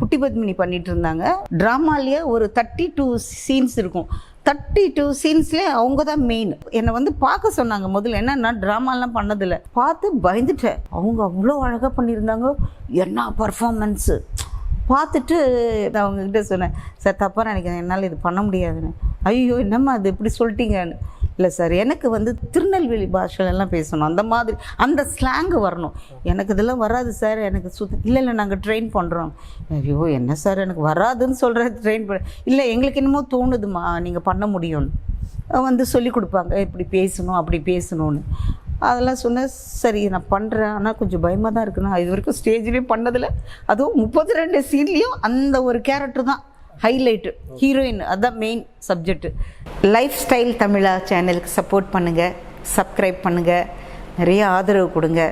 குட்டி பத்மினி பண்ணிட்டு இருந்தாங்க. ட்ராமாலேயே ஒரு 32 சீன்ஸ் இருக்கும். 32 சீன்ஸ்லேயே அவங்க தான் மெயின். என்னை வந்து பார்க்க சொன்னாங்க. முதல்ல என்னன்னா ட்ராமாலாம் பண்ணதில்லை, பார்த்து பயந்துட்டேன். அவங்க அவ்வளோ அழகாக பண்ணியிருந்தாங்க. என்ன பர்ஃபார்மன்ஸு பார்த்துட்டு நான் அவங்கக்கிட்ட சொன்னேன், சார் தப்பாக நினைக்கிறேன், என்னால் இது பண்ண முடியாதுன்னு. ஐயோ என்னம்மா அது இப்படி சொல்லிட்டீங்கன்னு. இல்லை சார், எனக்கு வந்து திருநெல்வேலி பாஷையிலலாம் பேசணும், அந்த மாதிரி அந்த ஸ்லாங்கு வரணும். எனக்கு இதெல்லாம் வராது சார், எனக்கு இல்லை நாங்கள் ட்ரெயின் பண்ணுறோம். ஐயோ என்ன சார் எனக்கு வராதுன்னு சொல்கிற, ட்ரெயின் பண்ண இல்லை, எங்களுக்கு என்னமோ தோணுதுமா நீங்கள் பண்ண முடியும்னு வந்து சொல்லி கொடுப்பாங்க, இப்படி பேசணும் அப்படி பேசணும்னு. அதெல்லாம் சொன்னேன். சரி நான் பண்ணுறேன், ஆனால் கொஞ்சம் பயமாக தான் இருக்குண்ணா. இது வரைக்கும் ஸ்டேஜ்லேயும் பண்ணதில்லை. அதுவும் 32 சீன்லேயும் அந்த ஒரு கேரக்டர் தான் ஹைலைட்டு, ஹீரோயின், அதுதான் மெயின் சப்ஜெக்ட்டு. லைஃப் ஸ்டைல் தமிழா சேனலுக்கு சப்போர்ட் பண்ணுங்கள், சப்ஸ்கிரைப் பண்ணுங்கள், நிறைய ஆதரவு கொடுங்க.